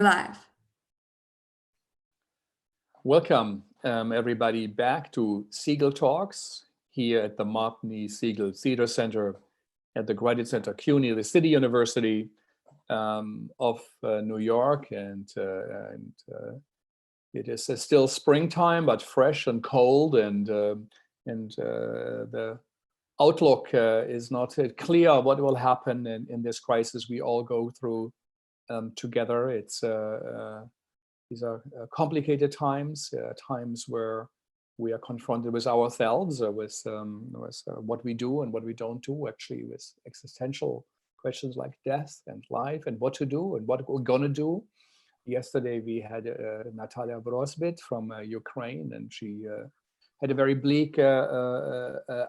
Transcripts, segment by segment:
Live. Welcome, everybody, back to Segal Talks here at the Martini Segal Theatre Center at the Graduate Center CUNY, the City University of New York. And it is still springtime, but fresh and cold, and the outlook is not clear what will happen in this crisis we all go through together. These are complicated times, times where we are confronted with ourselves, with what we do and what we don't do, actually with existential questions like death and life and what to do and what we're gonna do. Yesterday we had Natalia Brosbit from Ukraine, and she had a very bleak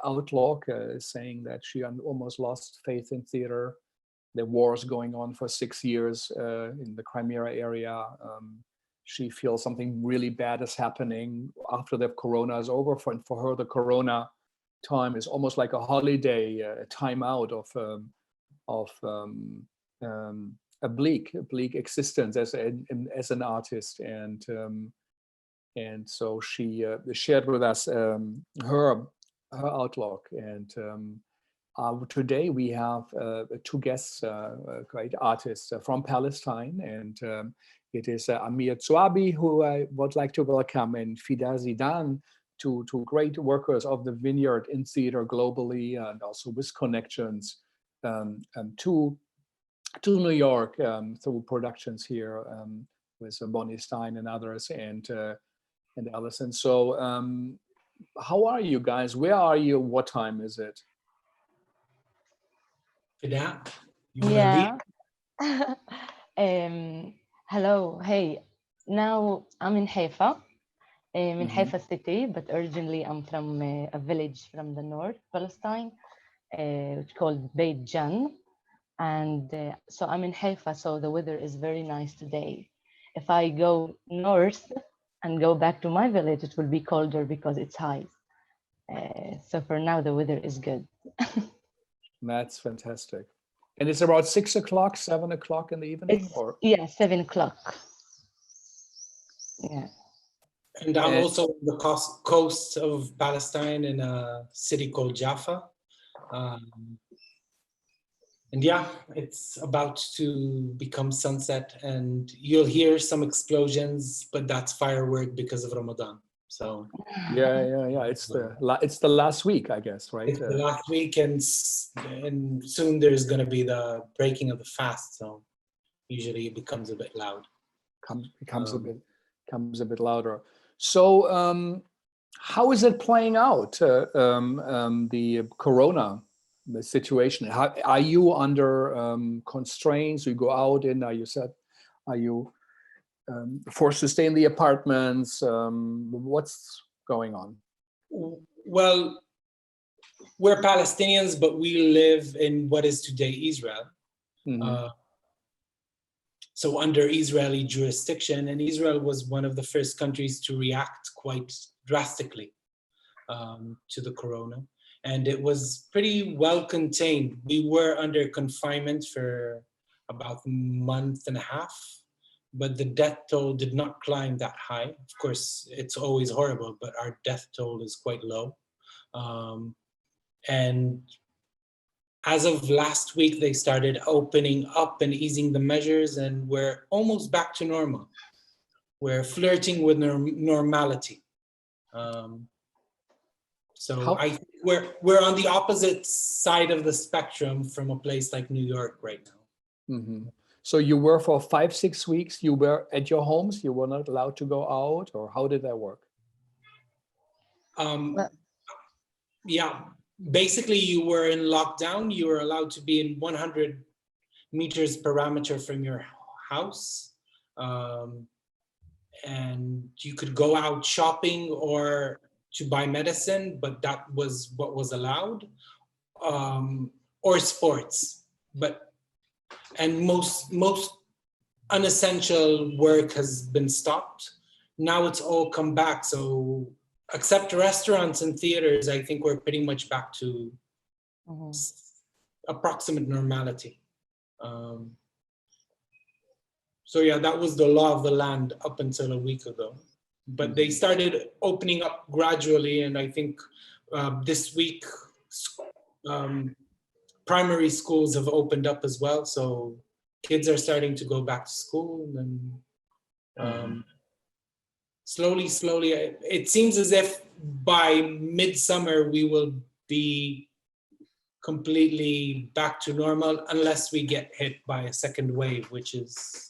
outlook, saying that she almost lost faith in theater. The war is going on for 6 years in the Crimea area. She feels something really bad is happening after the corona is over. For her, the corona time is almost like a holiday, a time out of a bleak existence as an artist. And so she shared with us her outlook. And today we have two guests, great artists from Palestine, and it is Amir Zuabi, who I would like to welcome, and Fidaa Zaidan, two great workers of the Vineyard in theater globally, and also with connections to New York through productions here with Bonnie Stein and others, and Allison. So how are you guys? Where are you? What time is it? Fidaa, yeah. Hello, hey. Now I'm in Haifa, in Haifa city, but originally I'm from a village from the north, Palestine, which called Beit Jann. And so I'm in Haifa, so the weather is very nice today. If I go north and go back to my village, it will be colder because it's high. So for now, the weather is good. That's fantastic. And it's about 6 o'clock, 7 o'clock in the evening? Or? Yeah, 7 o'clock. Yeah. And I'm also on the coast of Palestine in a city called Jaffa. And yeah, it's about to become sunset, and you'll hear some explosions, but that's firework because of Ramadan. So yeah. It's the last week, I guess, right? It's the last week, and soon there's going to be the breaking of the fast. So usually it becomes a bit loud. Becomes a bit louder. So how is it playing out? The corona, the situation. Are you under constraints? You go out, and are you forced to stay in the apartments? What's going on? Well, we're Palestinians, but we live in what is today Israel. So under Israeli jurisdiction, and Israel was one of the first countries to react quite drastically to the corona. And it was pretty well contained. We were under confinement for about a month and a half, but the death toll did not climb that high. Of course, it's always horrible, but our death toll is quite low. And as of last week, they started opening up and easing the measures, and we're almost back to normal. We're flirting with normality. So I think we're on the opposite side of the spectrum from a place like New York right now. So you were for 5-6 weeks, you were at your homes, you were not allowed to go out, or how did that work? Yeah, basically you were in lockdown. You were allowed to be in 100 meters perimeter from your house. And you could go out shopping or to buy medicine, but that was what was allowed, or sports. And most unessential work has been stopped. Now it's all come back. So except restaurants and theaters, I think we're pretty much back to approximate normality. So yeah, that was the law of the land up until a week ago. But they started opening up gradually, and I think this week primary schools have opened up as well. So kids are starting to go back to school, and slowly, it seems as if by midsummer we will be completely back to normal, unless we get hit by a second wave, which is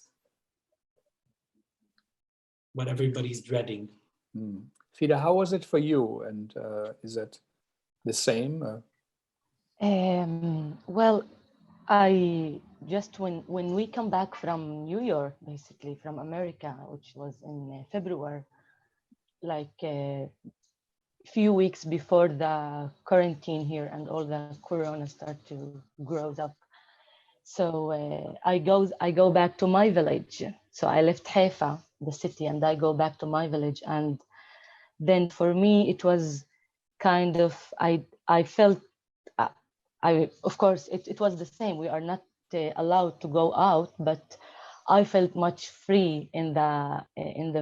what everybody's dreading. Fidaa, how was it for you? And is it the same? Well, I just when we come back from New York, basically from America, which was in February, like a few weeks before the quarantine here and all the corona start to grow up. So I go back to my village. So I left Haifa, the city, and I go back to my village. And then for me, it was kind of, I felt, of course, it was the same. We are not allowed to go out, but I felt much free in the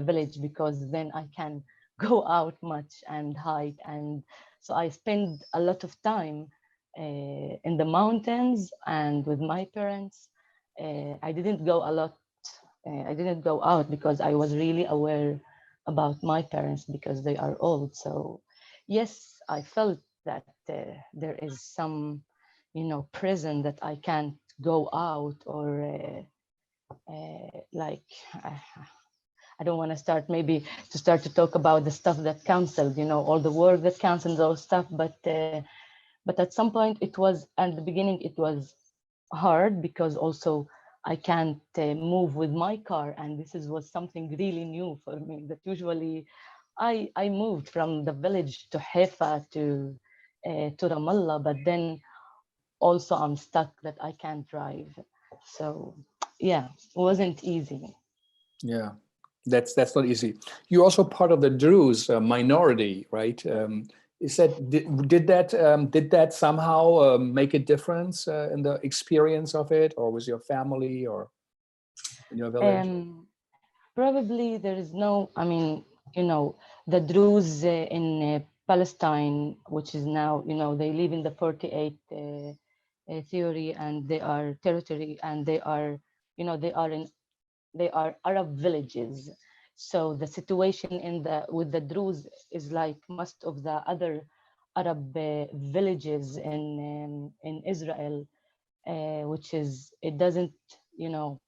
village, because then I can go out much and hike. And so I spend a lot of time in the mountains and with my parents. I didn't go a lot. I didn't go out because I was really aware about my parents, because they are old. So yes, I felt that there is some, prison that I can't go out, or like, I don't want to start to talk about the stuff that canceled, all the work that canceled, those stuff. But at some point at the beginning, it was hard, because also I can't move with my car. And this was something really new for me, that usually I moved from the village to Haifa to Ramallah, but then also I'm stuck that I can't drive. So yeah, it wasn't easy. Yeah, that's not easy. You're also part of the Druze minority, right? Is that did that somehow make a difference in the experience of it, or was your family or in your village? Probably there is no. I mean, the Druze in Palestine, which is now, they live in the 48 theory, and they are territory, and they are, they are Arab villages. So the situation with the Druze is like most of the other Arab villages in Israel, which is, it doesn't, the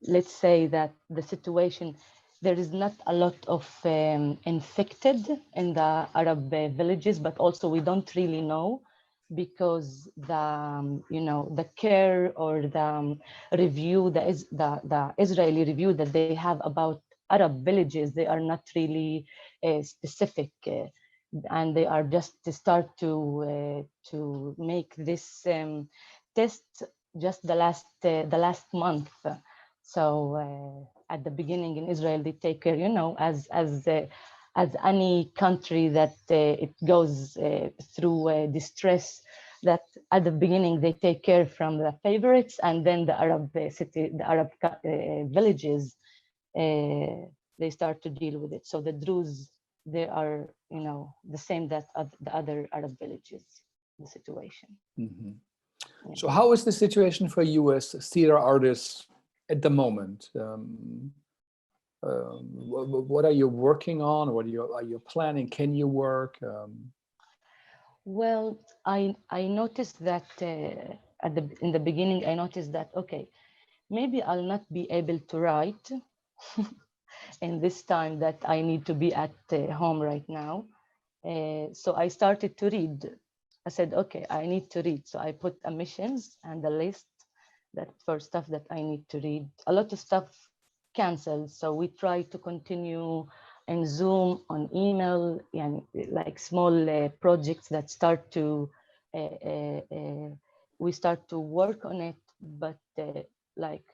let's say that the situation, there is not a lot of infected in the Arab villages, but also we don't really know, because the care or the review, the Israeli review that they have about Arab villages, they are not really specific, and they are just to start to make this test just the last month. So at the beginning in Israel, they take care, as any country that it goes through distress, that at the beginning they take care from the favorites, and then the Arab villages, they start to deal with it. So the Druze, they are, the same that the other Arab villages, the situation. Mm-hmm. Yeah. So how is the situation for you as theater artists at the moment? What are you working on? What are you planning? Can you work? Well, I noticed that in the beginning, I noticed that, okay, maybe I'll not be able to write in this time that I need to be at home right now. So I started to read. I said, okay, I need to read. So I put omissions and a list that for stuff that I need to read. A lot of stuff canceled. So we try to continue in Zoom, on email, and like small projects that start to, we start to work on it, but like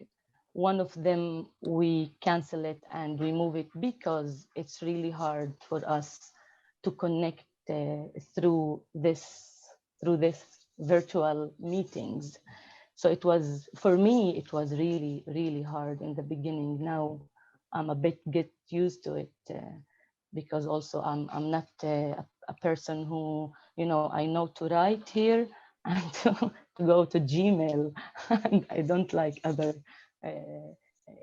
one of them, we cancel it and we move it because it's really hard for us to connect through this virtual meetings. So it was, for me, it was really, really hard in the beginning. Now I'm a bit get used to it because also I'm not a person who, I know to write here and to go to Gmail, and I don't like other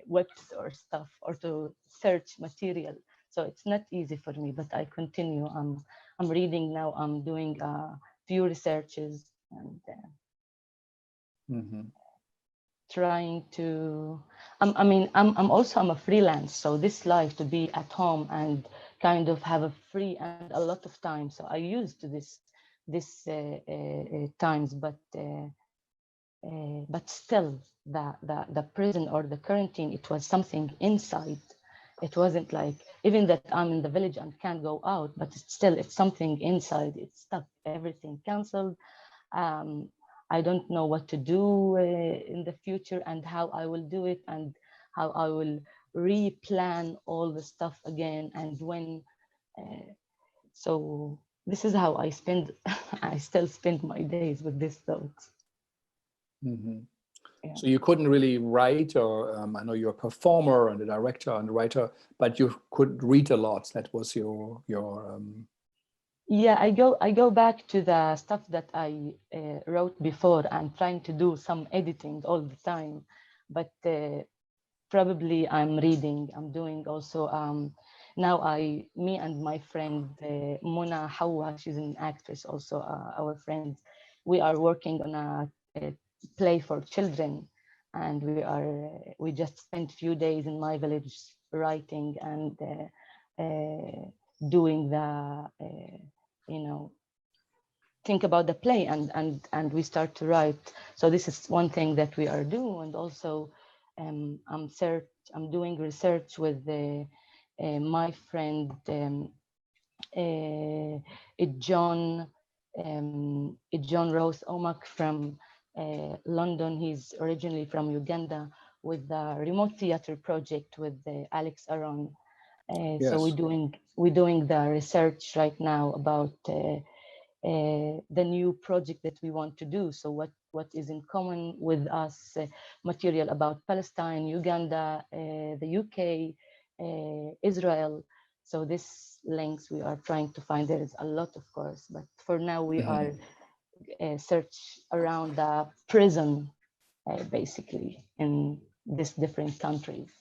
webs or stuff, or to search material. So it's not easy for me, but I continue. I'm reading now. I'm doing a few researches and trying to. I'm a freelance. So this life to be at home and kind of have a free and a lot of time. So I used to this times, but still the prison or the quarantine, it was something inside. It wasn't like, even that I'm in the village and can't go out, but it's something inside. It's stuck, everything canceled. I don't know what to do in the future and how I will do it and how I will replan all the stuff again and when. So this is how I still spend my days with these thoughts. Yeah. So you couldn't really write, or I know you're a performer and a director and a writer, but you could read a lot. That was your. Yeah, I go back to the stuff that I wrote before and trying to do some editing all the time, but probably I'm reading. I'm doing also now. Me and my friend Mona Hawa, she's an actress, also our friend. We are working on a play for children, and we just spent a few days in my village writing and doing the think about the play and we start to write. So this is one thing that we are doing, and also I'm doing research with my friend John Rose Omak from London. He's originally from Uganda, with the remote theater project with Alex Aron. Yes. So we're doing the research right now about the new project that we want to do. So what is in common with us, material about Palestine, Uganda, the UK, Israel. So this links we are trying to find. There is a lot, of course, but for now we are search around the prison, basically, in these different countries.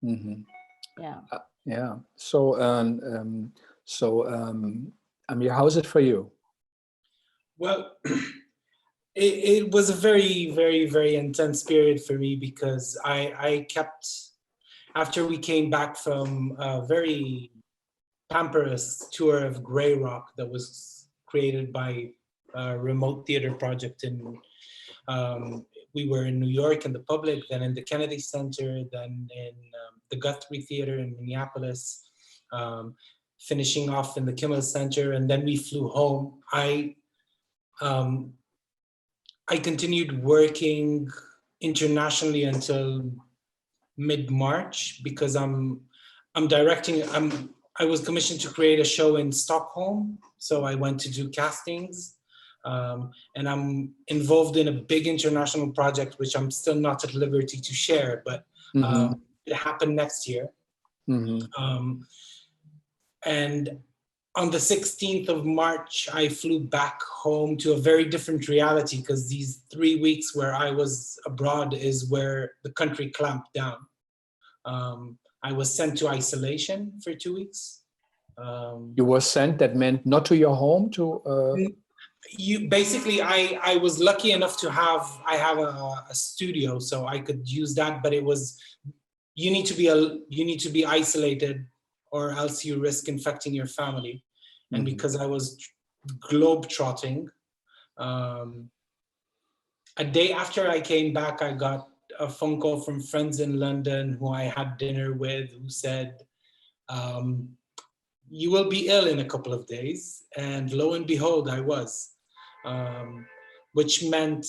Yeah. Yeah. So Amir, how is it for you? Well, it was a very, very, very intense period for me, because I kept, after we came back from a very pamperous tour of Grey Rock that was created by a remote theater project we were in New York in the public, then in the Kennedy Center, then in the Guthrie Theater in Minneapolis, finishing off in the Kimmel Center, and then we flew home. I continued working internationally until mid-March, because I'm directing. I was commissioned to create a show in Stockholm, so I went to do castings, and I'm involved in a big international project, which I'm still not at liberty to share, but it happened next year. And on the 16th of March, I flew back home to a very different reality, because these 3 weeks where I was abroad is where the country clamped down. I was sent to isolation for 2 weeks. You were sent, that meant not to your home, to... Basically, I was lucky enough to have a studio, so I could use that, but it was, you need to be isolated, or else you risk infecting your family. And because I was globe-trotting, a day after I came back, I got a phone call from friends in London who I had dinner with, who said, you will be ill in a couple of days. And lo and behold, I was, which meant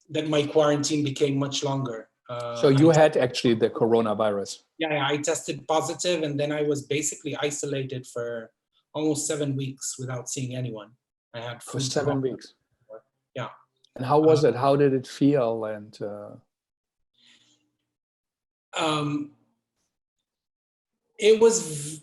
that my quarantine became much longer. So you had actually the coronavirus? Yeah, I tested positive, and then I was basically isolated for almost 7 weeks without seeing anyone. I had for 7 weeks. Yeah. And how was it? How did it feel? And it was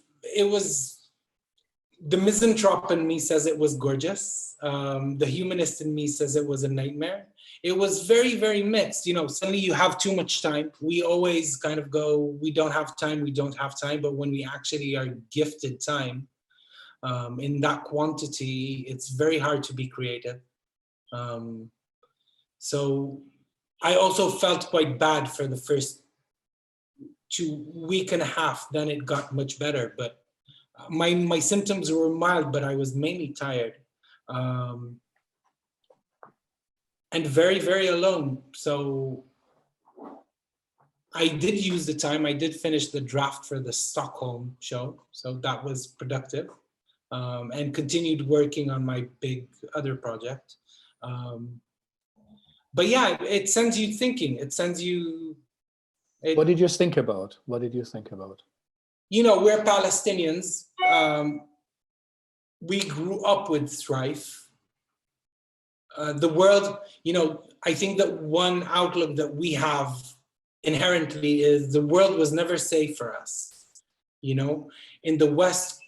the misanthrope in me says it was gorgeous. The humanist in me says it was a nightmare. It was very, very mixed. You know, suddenly you have too much time. We always kind of go, we don't have time, we don't have time. But when we actually are gifted time in that quantity, it's very hard to be creative. So I also felt quite bad for the first week and a half. Then it got much better. But my symptoms were mild, but I was mainly tired. And very, very alone. So I did use the time. I did finish the draft for the Stockholm show. So that was productive. And continued working on my big other project. But yeah, it sends you thinking. It sends you... what did you think about? What did you think about? You know, we're Palestinians. We grew up with strife. The world, you know, I think that one outlook that we have inherently is the world was never safe for us. You know, in the West,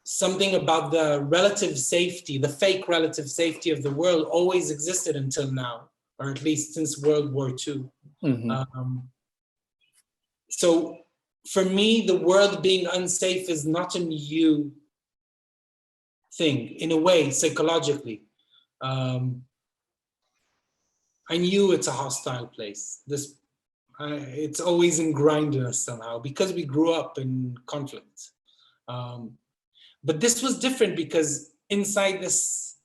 something about the relative safety, the fake relative safety of the world always existed until now, or at least since World War II. Mm-hmm. So for me, the world being unsafe is not a new thing, in a way, psychologically. I knew it's a hostile place. It's always ingrained in us somehow because we grew up in conflict. But this was different because inside this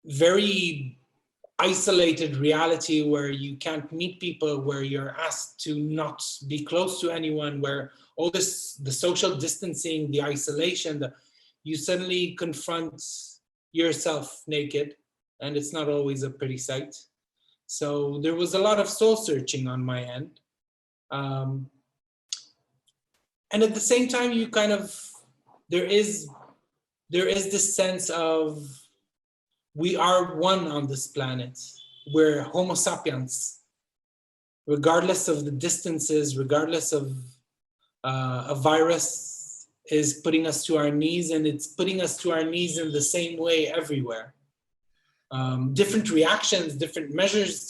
very isolated reality where you can't meet people, where you're asked to not be close to anyone, where all this, the social distancing, the isolation, you suddenly confront yourself naked, and it's not always a pretty sight. So there was a lot of soul searching on my end. And at the same time, you kind of, there is this sense of we are one on this planet. We're Homo sapiens, regardless of the distances, regardless of a virus is putting us to our knees, and it's putting us to our knees in the same way everywhere. Different reactions, different measures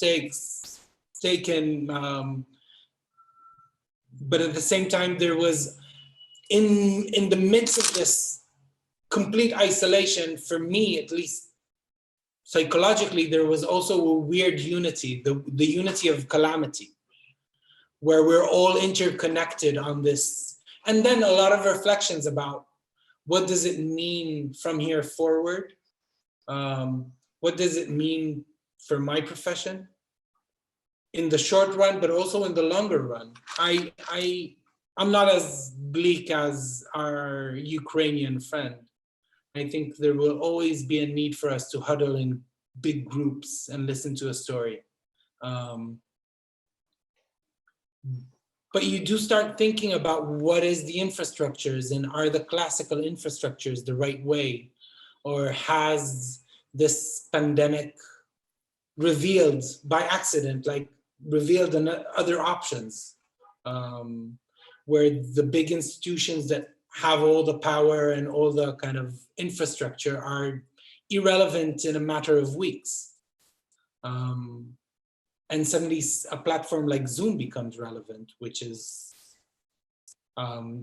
taken, but at the same time, there was, in the midst of this complete isolation, for me at least, psychologically, there was also a weird unity, the unity of calamity, where we're all interconnected on this. And then a lot of reflections about what does it mean from here forward? What does it mean for my profession in the short run, but also in the longer run? I'm not as bleak as our Ukrainian friend. I think there will always be a need for us to huddle in big groups and listen to a story. But you do start thinking about what is the infrastructures, and are the classical infrastructures the right way? Or has this pandemic revealed by accident, like revealed other options, where the big institutions that have all the power and all the kind of infrastructure are irrelevant in a matter of weeks. And suddenly a platform like Zoom becomes relevant, which is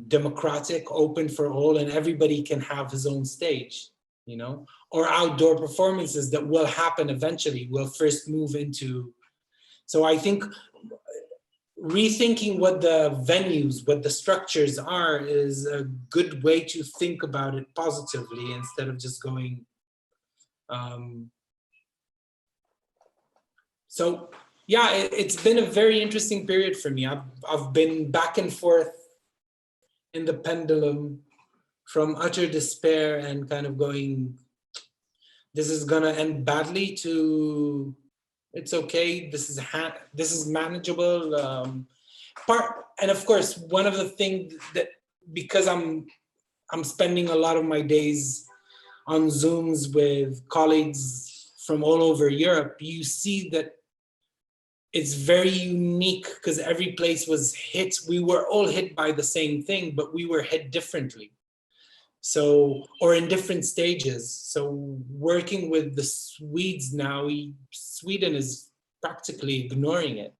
democratic, open for all, and everybody can have his own stage, you know, or outdoor performances that will happen eventually, will first move into. So I think rethinking what the venues, what the structures are, is a good way to think about it positively instead of just going. So yeah, it's been a very interesting period for me. I've been back and forth in the pendulum from utter despair and kind of going, this is gonna end badly, to it's okay, this is manageable. And of course, one of the things that, because I'm spending a lot of my days on Zooms with colleagues from all over Europe, you see that it's very unique because every place was hit. We were all hit by the same thing, but we were hit differently. So, or in different stages. So working with the Swedes now, Sweden is practically ignoring it.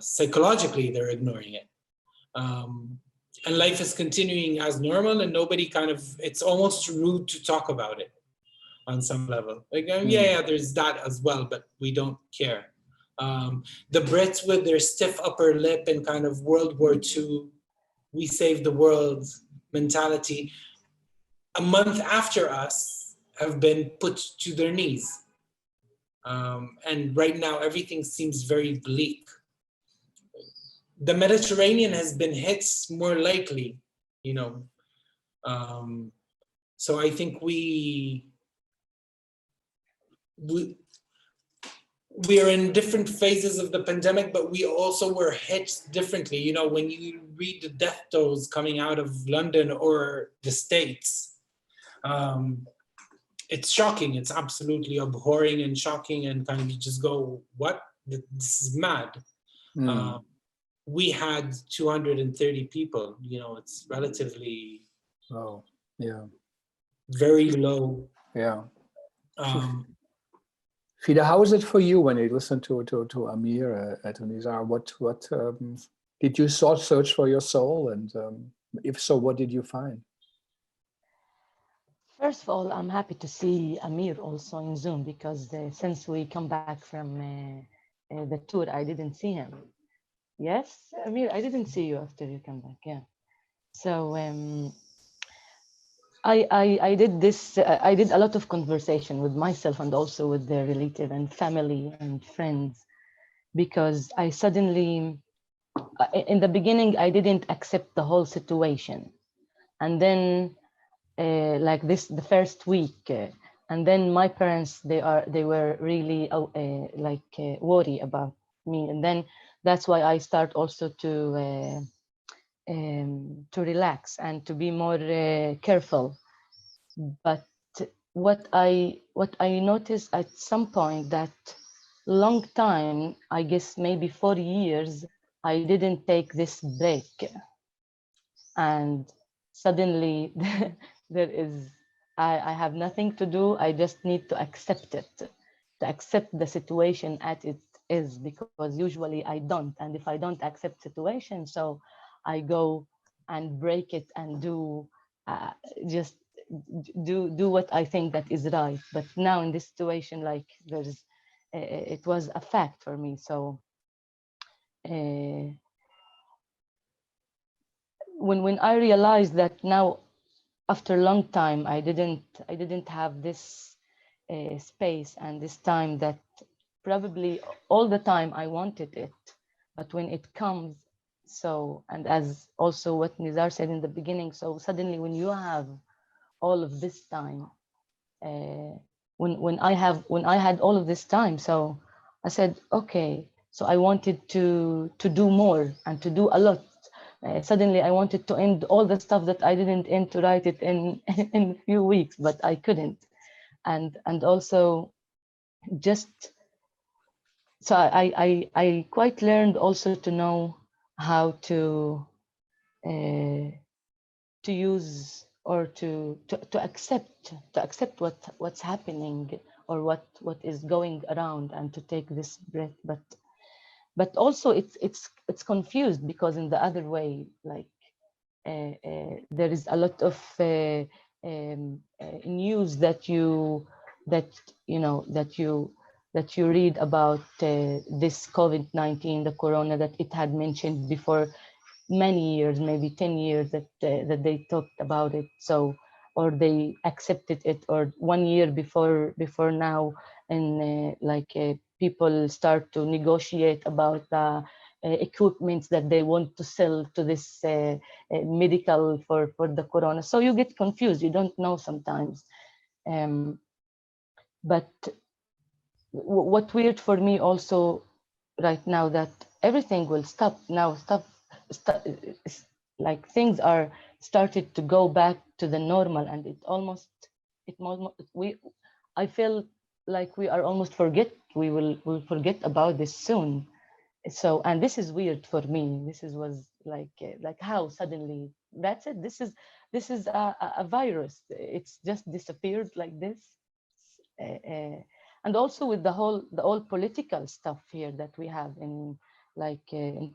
Psychologically, they're ignoring it. And life is continuing as normal, and nobody kind of, it's almost rude to talk about it on some level. Like, yeah, there's that as well, but we don't care. The Brits with their stiff upper lip and kind of World War II, we saved the world mentality, a month after us have been put to their knees. And right now, everything seems very bleak. The Mediterranean has been hit more likely, you know. So I think we are in different phases of the pandemic, but we also were hit differently. You know, when you read the death tolls coming out of London or the States, it's shocking. It's absolutely abhorring and shocking, and kind of you just go, what? This is mad. We had 230 people, you know, it's relatively very low. Yeah. Fidaa, how is it for you when you listen to Amir at Nizar? What did you search for your soul, and if so, what did you find? First of all, I'm happy to see Amir also in Zoom, because since we come back from the tour, I didn't see him. Yes, Amir, I didn't see you after you come back. Yeah. So I did this. I did a lot of conversation with myself and also with the relative and family and friends, because I suddenly, in the beginning, I didn't accept the whole situation, and then like the first week, and then my parents, they were really worried about me, and then that's why I start also to relax and to be more careful. But what I noticed at some point, that long time, I guess maybe 4 years, I didn't take this break, and suddenly there is, I have nothing to do. I just need to accept it, to accept the situation as it is, because usually I don't. And if I don't accept situation, so I go and break it and do just do what I think that is right. But now in this situation, like there's, it was a fact for me. So when I realized that now, after a long time, I didn't have this space and this time, that probably all the time I wanted it, but when it comes, so, and as also what Nizar said in the beginning, so suddenly when you have all of this time, when I had all of this time, so I said, okay, so I wanted to do more and to do a lot. Suddenly I wanted to end all the stuff that I didn't end, to write it in a few weeks, but I couldn't. And also just, so I quite learned also to know how to use, or to accept what's happening, or what is going around, and to take this breath. But also it's confused, because in the other way, like there is a lot of news that you read about this COVID-19, the corona, that it had mentioned before many years, maybe 10 years, that they talked about it. So, or they accepted it, or 1 year before now, and people start to negotiate about equipments that they want to sell to this medical for the corona. So you get confused, you don't know sometimes. But what weird for me also right now, that everything will stop now, like things are started to go back to the normal, and I feel like we are almost we'll forget about this soon. So, and this is weird for me. This was like how suddenly that's it. This is a virus. It's just disappeared like this. And also with the whole political stuff here that we have in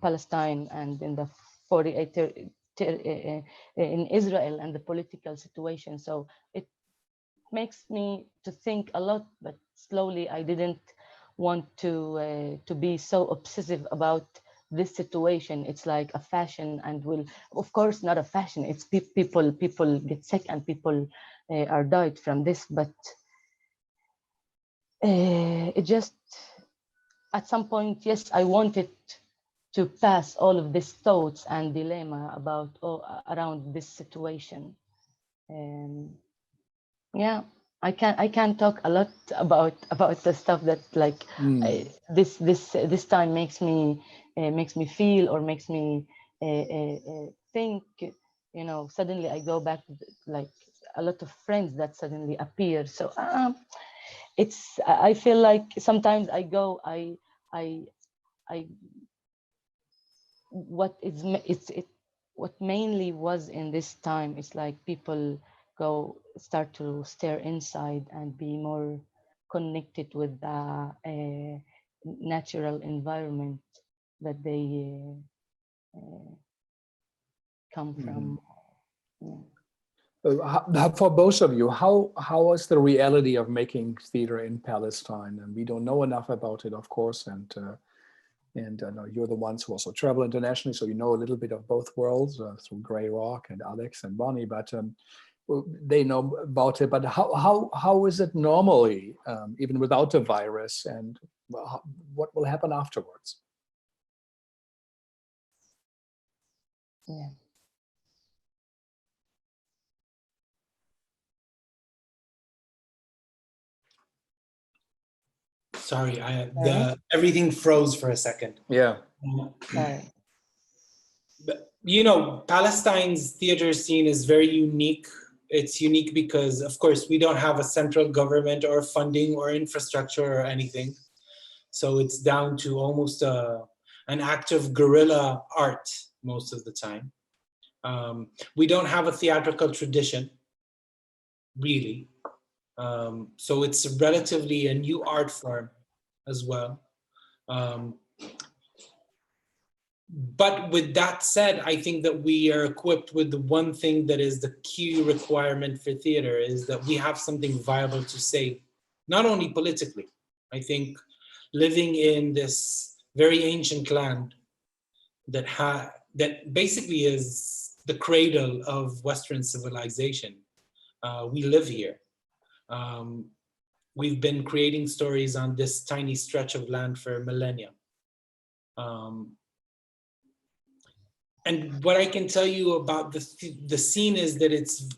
Palestine and in the 48 in Israel and the political situation. So it makes me to think a lot, but slowly I didn't want to be so obsessive about this situation. It's like a fashion, and will, of course, not a fashion. It's people get sick and people are died from this, but it just at some point, yes, I wanted to pass all of these thoughts and dilemma about around this situation. Yeah, I can talk a lot about the stuff that like this time makes me feel or makes me think. You know, suddenly I go back to like a lot of friends that suddenly appear. So I feel like sometimes I what what mainly was in this time is like people start to stare inside and be more connected with the natural environment that they come from. For both of you, how is the reality of making theater in Palestine? And we don't know enough about it, of course, and I know you're the ones who also travel internationally, so you know a little bit of both worlds through Grey Rock and Alex and Bonnie, but they know about it. But how is it normally, even without the virus, and what will happen afterwards? Yeah. Sorry, everything froze for a second. Yeah. Sorry. You know, Palestine's theater scene is very unique. It's unique because, of course, we don't have a central government or funding or infrastructure or anything. So it's down to almost an act of guerrilla art most of the time. We don't have a theatrical tradition, really. So it's relatively a new art form as well. But with that said, I think that we are equipped with the one thing that is the key requirement for theater, is that we have something viable to say, not only politically. I think living in this very ancient land that basically is the cradle of Western civilization. We live here. We've been creating stories on this tiny stretch of land for millennia. And what I can tell you about the scene is that it's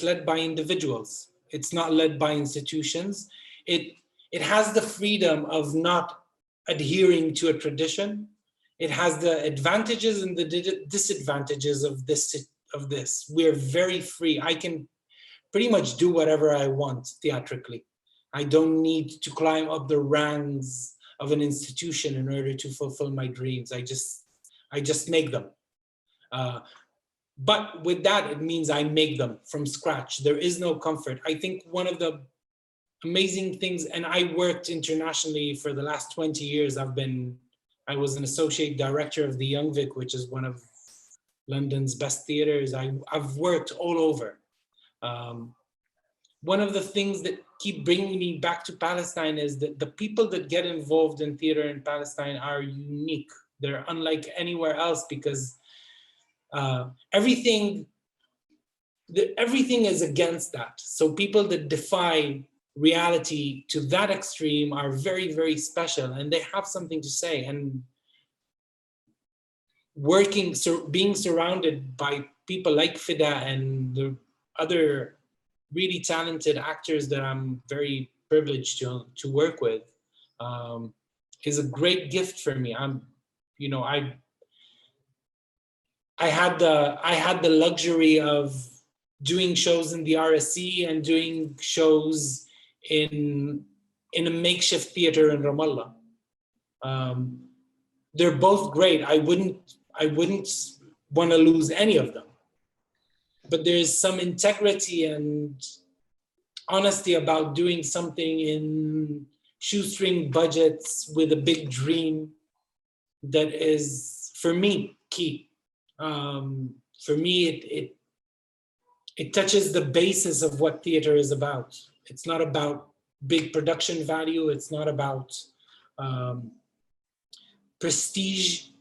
led by individuals. It's not led by institutions. It has the freedom of not adhering to a tradition. It has the advantages and the disadvantages of this. We're very free. I can pretty much do whatever I want theatrically. I don't need to climb up the ranks of an institution in order to fulfill my dreams. I just make them. But with that, it means I make them from scratch. There is no comfort. I think one of the amazing things, and I worked internationally for the last 20 years. I was an associate director of the Young Vic, which is one of London's best theaters. I've worked all over. One of the things that keep bringing me back to Palestine is that the people that get involved in theater in Palestine are unique. They're unlike anywhere else because everything is against that. So people that defy reality to that extreme are very, very special, and they have something to say. And being surrounded by people like Fidaa and the other really talented actors that I'm very privileged to work with is a great gift for me. I had the luxury of doing shows in the RSC and doing shows in a makeshift theater in Ramallah. They're both great. I wouldn't want to lose any of them. But there's some integrity and honesty about doing something in shoestring budgets with a big dream that is, for me, key. For me, it touches the basis of what theater is about. It's not about big production value. It's not about prestige.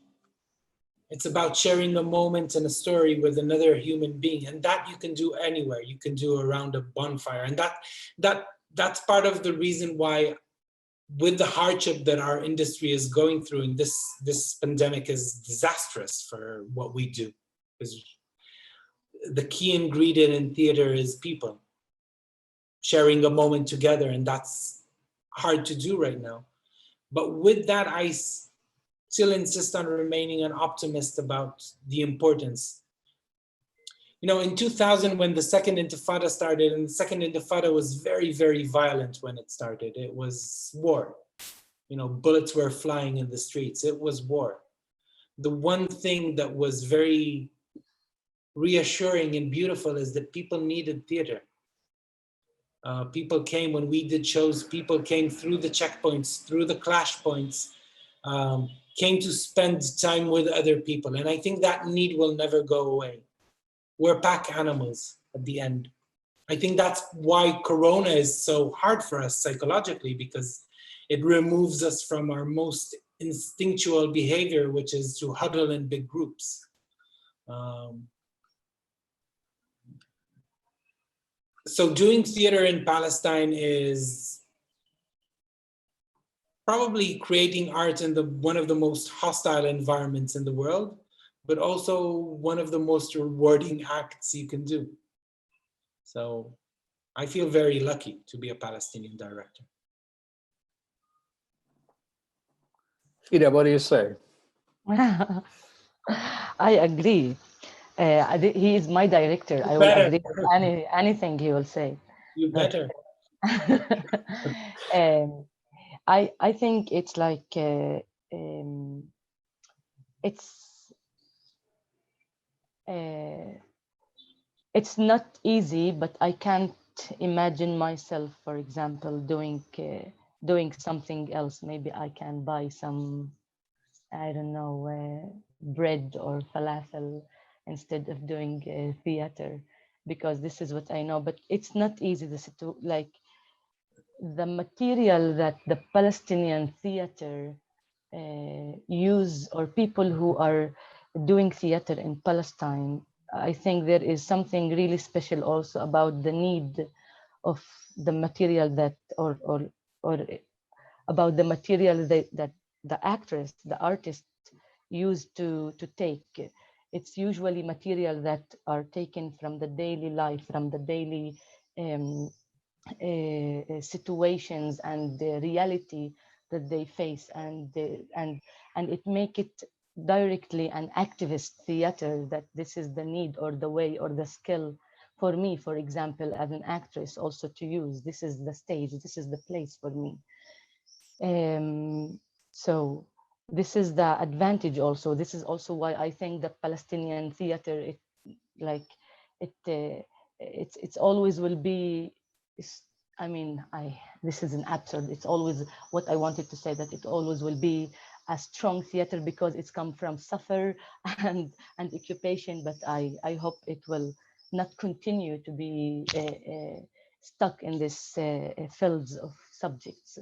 It's about sharing a moment and a story with another human being. And that you can do anywhere. You can do around a bonfire. And that's part of the reason why, with the hardship that our industry is going through, and this pandemic is disastrous for what we do. Because the key ingredient in theater is people sharing a moment together, and that's hard to do right now. But with that, I still insist on remaining an optimist about the importance. You know, in 2000, when the second Intifada started, and the second Intifada was very, very violent when it started. It was war. You know, bullets were flying in the streets. It was war. The one thing that was very reassuring and beautiful is that people needed theater. People came when we did shows. People came through the checkpoints, through the clash points, came to spend time with other people. And I think that need will never go away. We're pack animals at the end. I think that's why Corona is so hard for us psychologically, because it removes us from our most instinctual behavior, which is to huddle in big groups. So doing theater in Palestine is probably creating art in one of the most hostile environments in the world, but also one of the most rewarding acts you can do. So I feel very lucky to be a Palestinian director. Fidaa, what do you say? I agree. He is my director. I will agree with anything he will say. You better. I think it's like it's not easy, but I can't imagine myself, for example, doing something else. Maybe I can buy some, I don't know, bread or falafel instead of doing theater, because this is what I know. But it's not easy. Like the material that the Palestinian theater use, or people who are doing theater in Palestine, I think there is something really special also about the need of the material that, or about the material that the actress, the artist used to take. It's usually material that are taken from the daily life, from the daily situations and the reality that they face, and it make it directly an activist theater, that this is the need or the way or the skill for me, for example, as an actress, also to use. This is the stage, this is the place for me. So this is the advantage also. This is also why I think the Palestinian theater, it's always will be, I mean, this is an absurd. It's always what I wanted to say, that it always will be a strong theater because it's come from suffer and occupation. But I hope it will not continue to be stuck in this fields of subjects.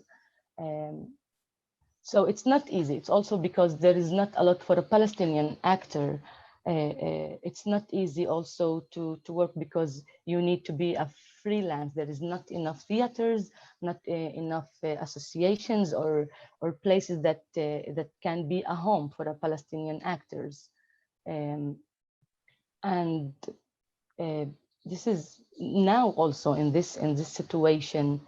So it's not easy. It's also because there is not a lot for a Palestinian actor. It's not easy also to work, because you need to be a freelance. There is not enough theaters, not enough associations or places that can be a home for a Palestinian actors. And this is now also in this situation,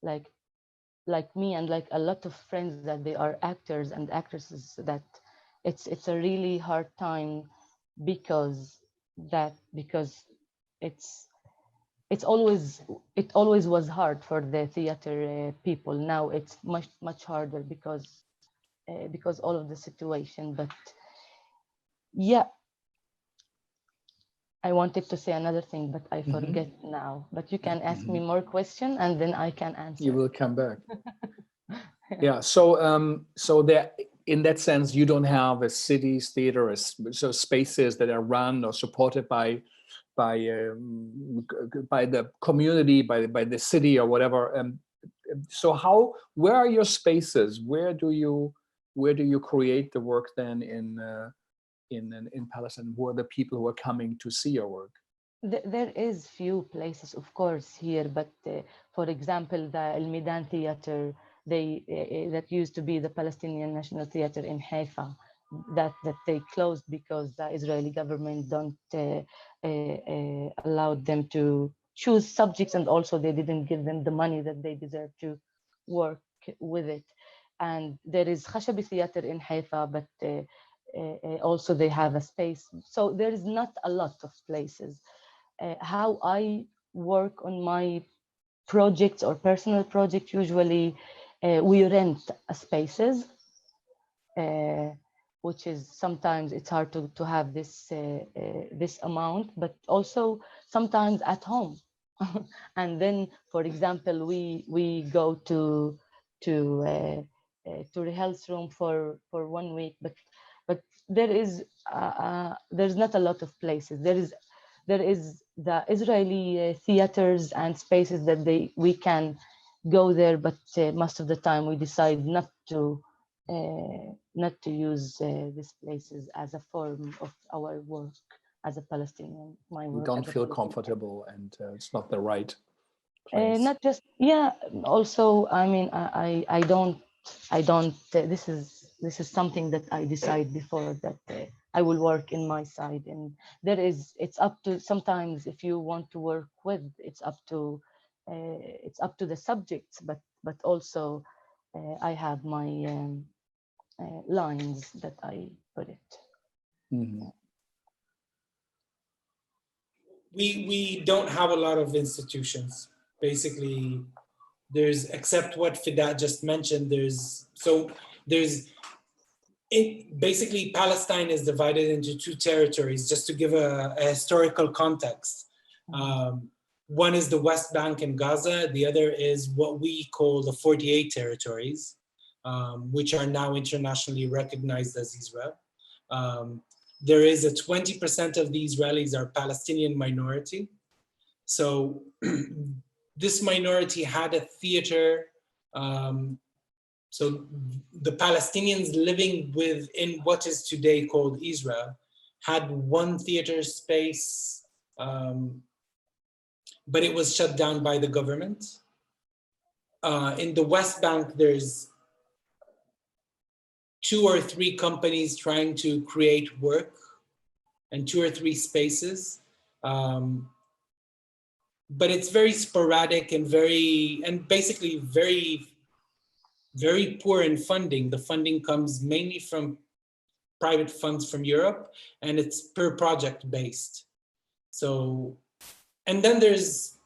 like me and like a lot of friends that they are actors and actresses, that it's a really hard time, because it's it always was hard for the theater people. Now it's much harder because all of the situation. But yeah, I wanted to say another thing, but I forget now. But you can ask me more question, and then I can answer. You will come back. Yeah. So there, in that sense, you don't have a city's theater, so spaces that are run or supported by the community, by the city or whatever. So where are your spaces? Where do you create the work then in Palestine? Who are the people who are coming to see your work? There is few places, of course, here, but for example, the Al Midan Theatre, that used to be the Palestinian National Theatre in Haifa, that they closed because the Israeli government don't allow them to choose subjects, and also they didn't give them the money that they deserve to work with it. And there is Khashabi Theatre in Haifa, but also they have a space. So there is not a lot of places. How I work on my projects or personal projects, usually we rent spaces, which is sometimes it's hard to have this amount, but also sometimes at home. And then, for example, we go to rehearsal room for 1 week, but there's not a lot of places. There is the Israeli theaters and spaces that we can go there, but most of the time we decide not to use these places as a form of our work as a Palestinian. You don't feel comfortable, and it's not the right place. Not just, yeah. Also, I mean, I don't. This is something that I decide before that I will work in my side, and it's up to, sometimes if you want to work with, it's up to the subjects, but also I have my lines that I put it. Mm-hmm. We don't have a lot of institutions. Basically, there's, except what Fidaa just mentioned, basically Palestine is divided into 2 territories, just to give a historical context. One is the West Bank and Gaza, the other is what we call the 48 territories, which are now internationally recognized as Israel. There is a 20% of the Israelis are Palestinian minority. So this minority had a theater. So the Palestinians living within what is today called Israel had 1 theater space, but it was shut down by the government. In the West Bank, there's 2 or 3 companies trying to create work and 2 or 3 spaces. But it's very sporadic and basically very, very poor in funding. The funding comes mainly from private funds from Europe, and it's per project based. So, and then there's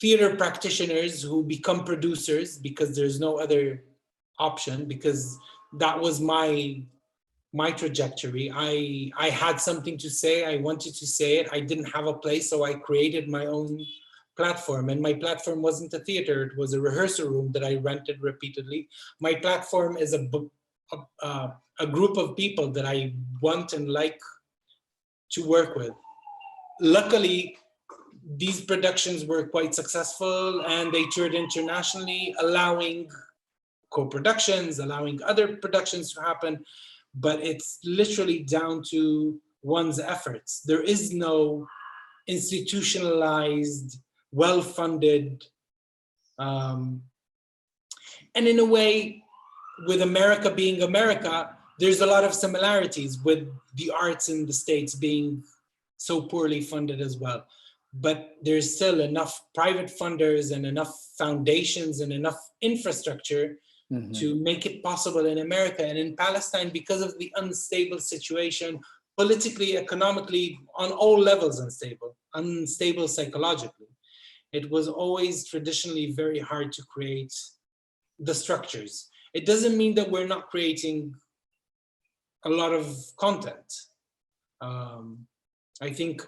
theater practitioners who become producers because there's no other option, because that was my trajectory. I had something to say, I wanted to say it, I didn't have a place, so I created my own platform. And my platform wasn't a theater, it was a rehearsal room that I rented repeatedly. My platform is a group of people that I want and like to work with. Luckily, these productions were quite successful and they toured internationally, allowing co-productions, allowing other productions to happen, but it's literally down to one's efforts. There is no institutionalized, well-funded, and in a way, with America being America, there's a lot of similarities with the arts in the States being so poorly funded as well. But there's still enough private funders and enough foundations and enough infrastructure to make it possible in America. And in Palestine, because of the unstable situation, politically, economically, on all levels unstable psychologically. It was always traditionally very hard to create the structures. It doesn't mean that we're not creating a lot of content. I think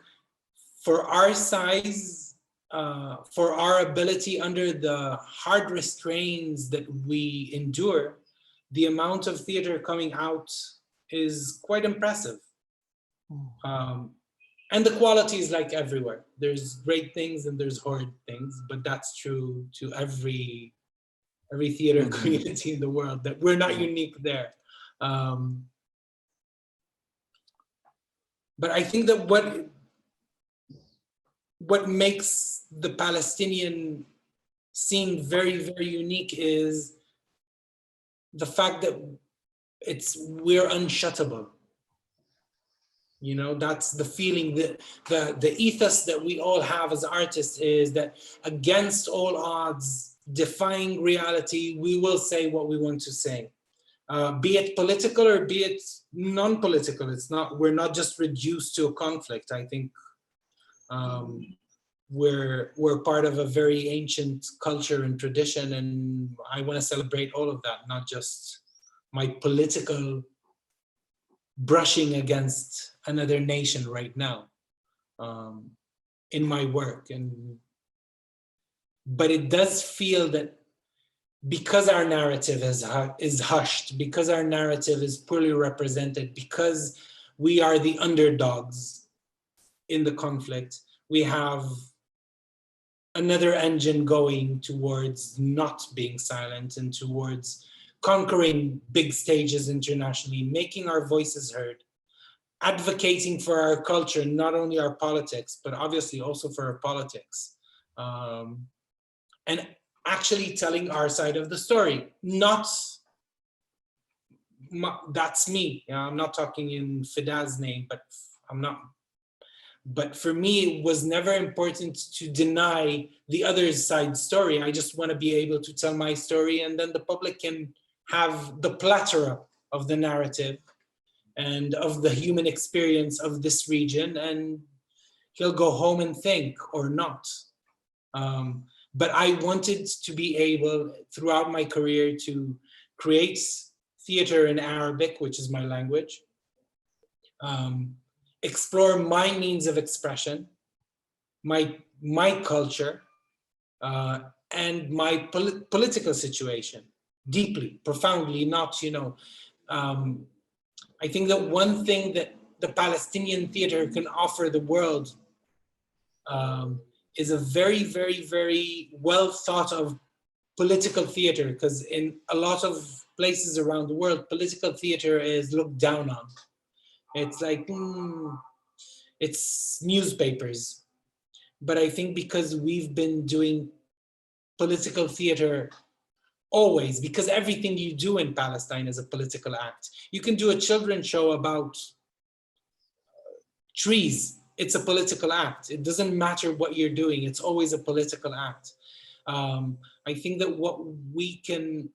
for our size, for our ability under the hard restraints that we endure, the amount of theater coming out is quite impressive. And the quality is like everywhere. There's great things and there's horrid things, but that's true to every theater community in the world, that we're not unique there. But I think that what makes the Palestinian scene very, very unique is the fact that we're unshuttable. You know, that's the feeling, that the ethos that we all have as artists is that against all odds, defying reality, we will say what we want to say. Be it political or be it non-political. We're not just reduced to a conflict. I think we're part of a very ancient culture and tradition, and I want to celebrate all of that, not just my political brushing against another nation right now in my work. But it does feel that because our narrative is hushed, because our narrative is poorly represented, because we are the underdogs in the conflict, we have another engine going towards not being silent and towards conquering big stages internationally, making our voices heard, advocating for our culture, not only our politics, but obviously also for our politics. And actually telling our side of the story, that's me. I'm not talking in Fida's name, but for me, it was never important to deny the other side's story. I just want to be able to tell my story, and then the public can have the plethora of the narrative and of the human experience of this region, and he'll go home and think, or not. But I wanted to be able, throughout my career, to create theater in Arabic, which is my language, explore my means of expression, my culture, and my political situation, deeply, profoundly, not, I think that one thing that the Palestinian theater can offer the world is a very, very, very well thought of political theater, because in a lot of places around the world, political theater is looked down on. It's like, it's newspapers. But I think because we've been doing political theater always, because everything you do in Palestine is a political act. You can do a children's show about trees. It's a political act. It doesn't matter what you're doing. It's always a political act. I think that what we can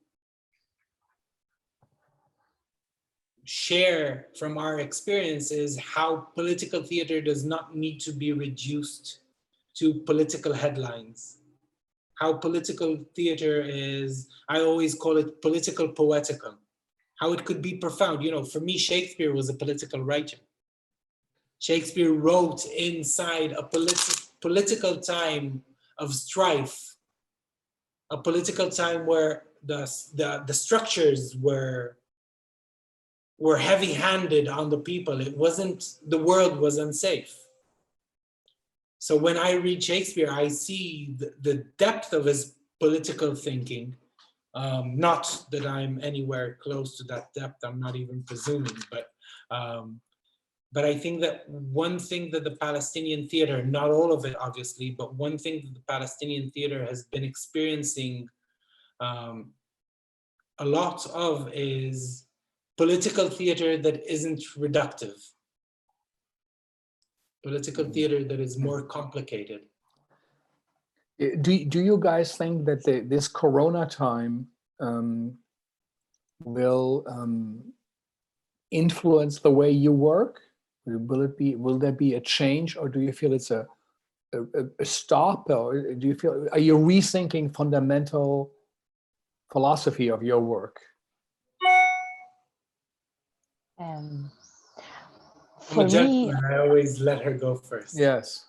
share from our experience is how political theater does not need to be reduced to political headlines. How political theater is, I always call it political poetical. How it could be profound. For me, Shakespeare was a political writer. Shakespeare wrote inside a political time of strife, a political time where the structures were heavy-handed on the people. The world was unsafe. So when I read Shakespeare, I see the depth of his political thinking. Not that I'm anywhere close to that depth, I'm not even presuming, but I think that one thing that the Palestinian theater, not all of it obviously, but one thing that the Palestinian theater has been experiencing a lot of is political theater that isn't reductive. Political theater that is more complicated. Do you guys think that this Corona time will influence the way you work? Will there be a change, or do you feel it's a stop, or do you feel, are you rethinking fundamental philosophy of your work? For me, I always let her go first. Yes.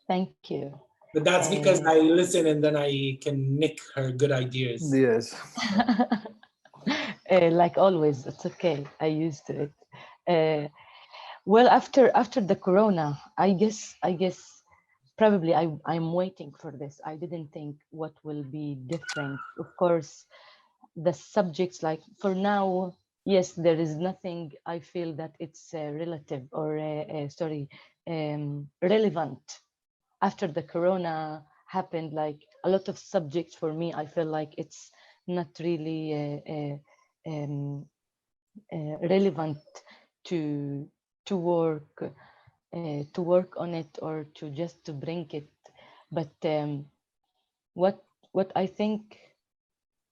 Thank you. But that's because I listen and then I can nick her good ideas. Yes. Like always, it's okay. I used to it. Well, after the corona, I guess probably I'm waiting for this. I didn't think what will be different. Of course, the subjects, like for now, yes, there is nothing I feel that it's relative or relevant. After the corona happened, like a lot of subjects for me, I feel like it's not really relevant to work on it, or to just to bring it. But what I think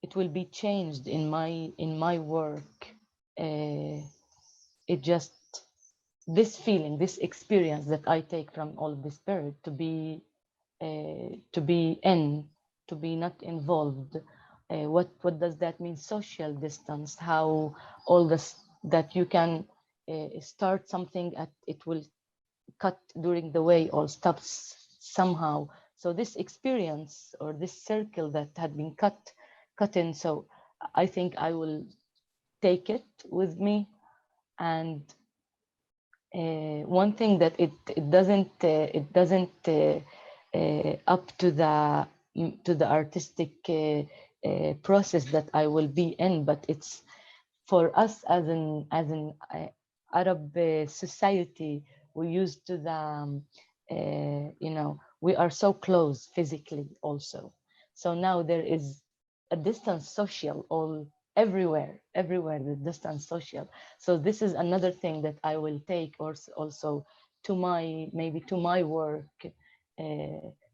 it will be changed in my work, it just, this feeling, this experience that I take from all of this period, to be not involved. What does that mean? Social distance, how all this, that you can start something, it will cut during the way or stops somehow. So this experience, or this circle that had been cut in, so I think I will take it with me. And one thing that it doesn't up to the artistic process that I will be in, but it's for us as an Arab society. We used to we are so close physically also. So now there is a distance social everywhere, the distance social. So this is another thing that I will take also to my work.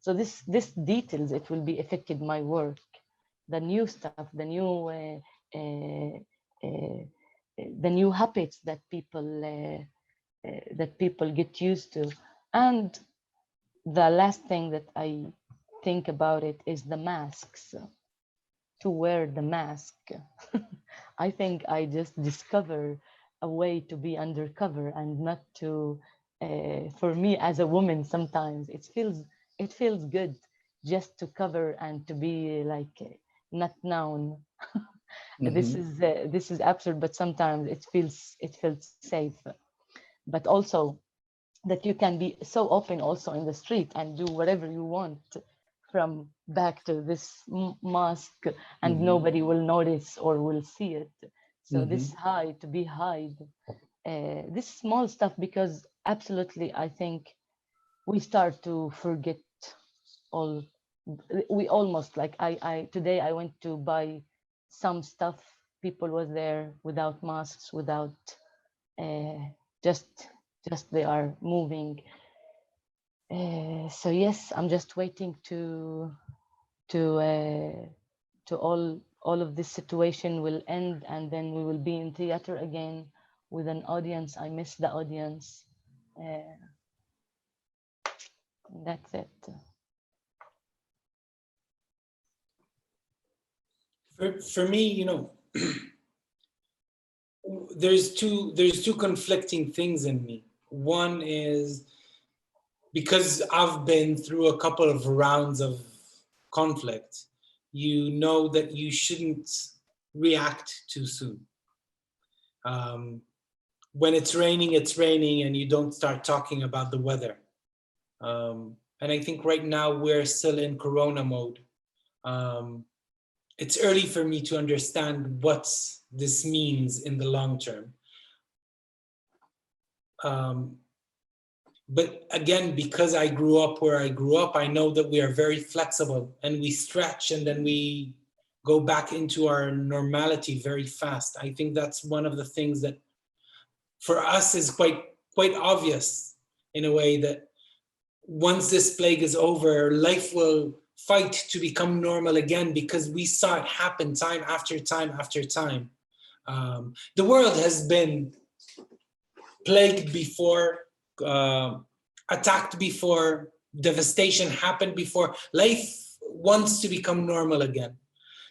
So this details, it will be affected my work, the new stuff, the new habits that people get used to. And the last thing that I think about it is the masks, to wear the mask. I think I just discover a way to be undercover and not to, for me as a woman, sometimes it feels good just to cover and to be like not known. Mm-hmm. This is absurd, but sometimes it feels safe. But also that you can be so open also in the street and do whatever you want from back to this mask, and Mm-hmm. nobody will notice or will see it. So Mm-hmm. this this small stuff, because absolutely I think we start to forget all. We almost, like I today I went to buy some stuff, people was there without masks, without just they are moving. So yes, I'm just waiting to all of this situation will end, and then we will be in theater again with an audience. I miss the audience. That's it. For me, there's two conflicting things in me. One is, because I've been through a couple of rounds of conflict, you know that you shouldn't react too soon. When it's raining, and you don't start talking about the weather. And I think right now we're still in Corona mode. It's early for me to understand what this means in the long term. But again, because I grew up where I grew up, I know that we are very flexible and we stretch and then we go back into our normality very fast. I think that's one of the things that for us is quite obvious, in a way, that once this plague is over, life will fight to become normal again, because we saw it happen time after time after time. The world has been plagued before, attacked before, devastation happened before. Life wants to become normal again.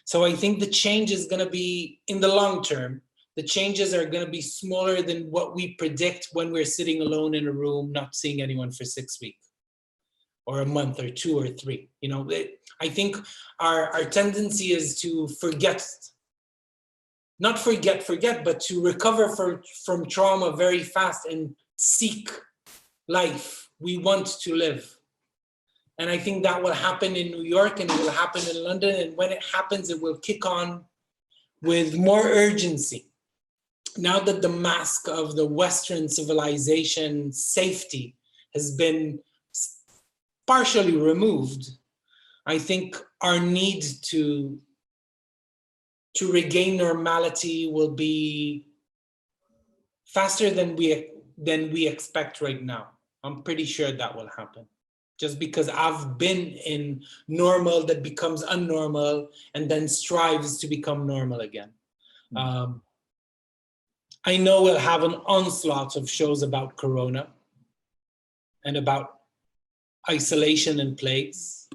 So I think the change is going to be, in the long term, the changes are going to be smaller than what we predict when we're sitting alone in a room, not seeing anyone for 6 weeks or a month or 2 or 3. You know, I think our tendency is to forget, not forget, but to recover from trauma very fast and seek life. We want to live. And I think that will happen in New York and it will happen in London. And when it happens, it will kick on with more urgency. Now that the mask of the Western civilization safety has been partially removed, I think our need to regain normality will be faster than we expect right now. I'm pretty sure that will happen. Just because I've been in normal that becomes unnormal and then strives to become normal again. I know we'll have an onslaught of shows about Corona and about isolation and plagues.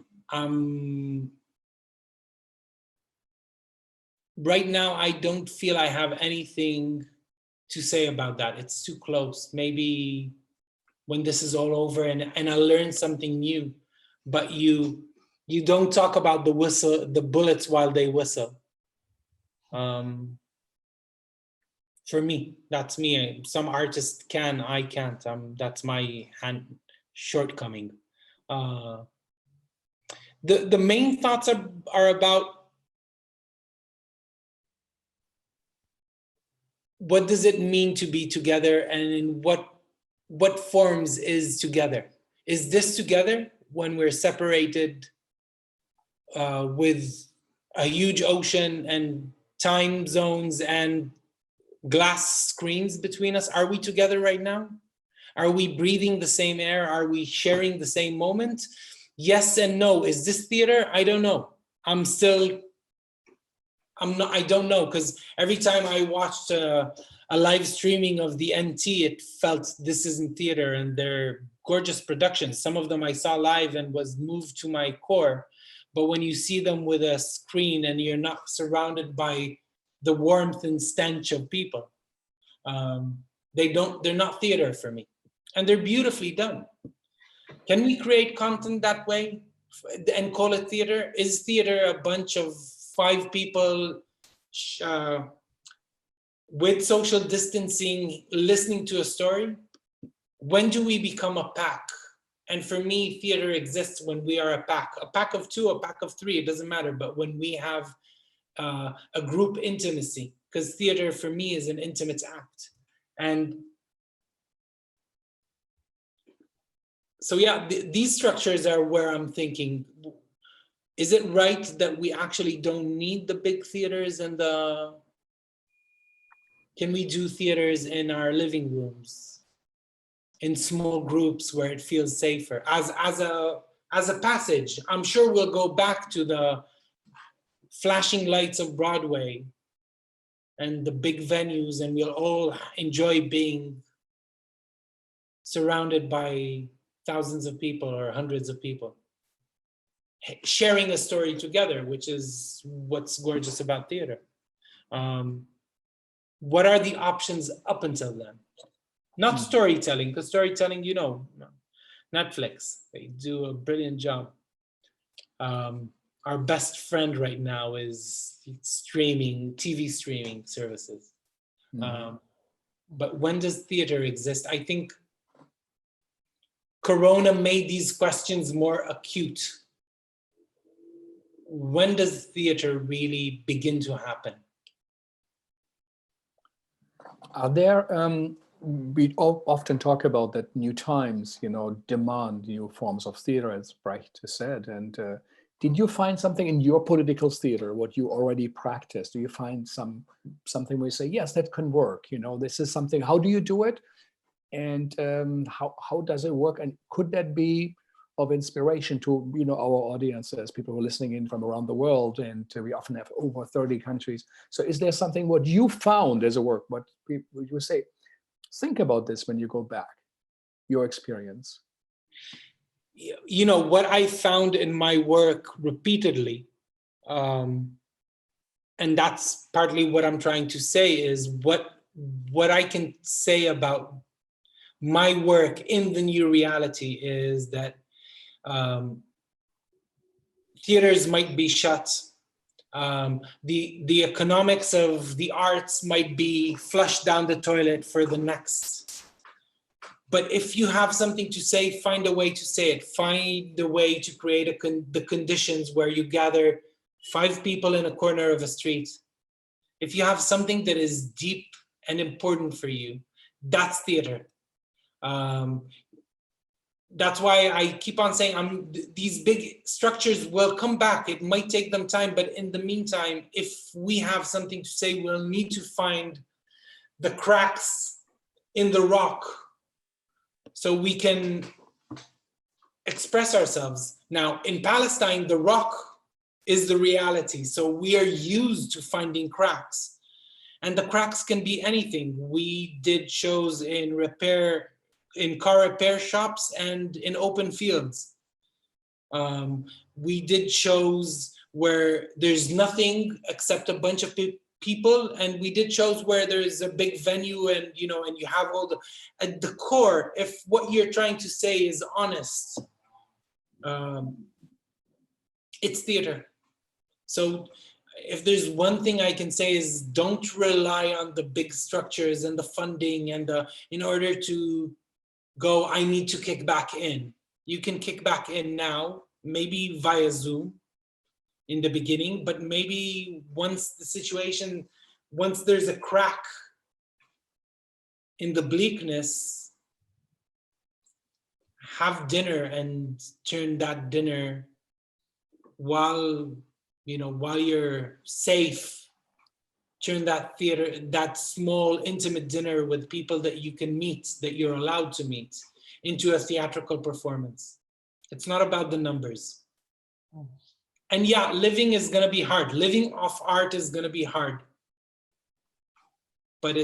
Right now, I don't feel I have anything to say about that. It's too close. Maybe when this is all over and I learn something new, but you don't talk about the bullets while they whistle. For me, that's me. Some artists can, I can't. That's my shortcoming. The main thoughts are about what does it mean to be together, and in what forms is together? Is this together when we're separated with a huge ocean and time zones and glass screens between us? Are we together right now? Are we breathing the same air? Are we sharing the same moment? Yes and no. Is this theater? I don't know. I don't know, because every time I watched a live streaming of the NT, it felt this isn't theater, and they're gorgeous productions. Some of them I saw live and was moved to my core. But when you see them with a screen and you're not surrounded by the warmth and stench of people, they're not theater for me. And they're beautifully done. Can we create content that way and call it theater? Is theater a bunch of 5 people with social distancing, listening to a story? When do we become a pack? And for me, theater exists when we are a pack of 2, a pack of 3, it doesn't matter. But when we have a group intimacy, because theater for me is an intimate act. And so yeah, these structures are where I'm thinking, is it right that we actually don't need the big theaters and can we do theaters in our living rooms, in small groups where it feels safer? As a passage, I'm sure we'll go back to the flashing lights of Broadway and the big venues, and we'll all enjoy being surrounded by thousands of people or hundreds of people, sharing a story together, which is what's gorgeous about theater. What are the options up until then? Not storytelling, because storytelling, you know, Netflix, they do a brilliant job. Our best friend right now is TV streaming services. But when does theater exist? I think Corona made these questions more acute. When does theater really begin to happen? Are there, we often talk about that new times, you know, demand new forms of theater, as Brecht said. And did you find something in your political theater, what you already practiced? Do you find something where you say, yes, that can work? You know, this is something, how do you do it? And how does it work? And could that be of inspiration to, you know, our audiences, people who are listening in from around the world, and we often have over 30 countries. So is there something what you found as a work, what you say, Think about this when you go back, your experience. You know, what I found in my work repeatedly, and that's partly what I'm trying to say, is what I can say about my work in the new reality is that theaters might be shut. The economics of the arts might be flushed down the toilet for the next. But if you have something to say, find a way to say it. Find a way to create the conditions where you gather 5 people in a corner of a street. If you have something that is deep and important for you, that's theater. That's why I keep on saying these big structures will come back. It might take them time, but in the meantime, if we have something to say, we'll need to find the cracks in the rock so we can express ourselves. Now, in Palestine, the rock is the reality. So we are used to finding cracks. And the cracks can be anything. We did shows in car repair shops and in open fields. We did shows where there's nothing except a bunch of people, and we did shows where there's a big venue and you have all at the core, if what you're trying to say is honest, it's theater. So if there's one thing I can say is don't rely on the big structures and the funding and in order to go, I need to kick back in. You can kick back in now, maybe via Zoom in the beginning, but maybe once there's a crack in the bleakness, have dinner and turn that dinner while you're safe, turn that theater, that small intimate dinner with people that you can meet, that you're allowed to meet, into a theatrical performance. It's not about the numbers. And yeah, living is gonna be hard. Living off art is gonna be hard. But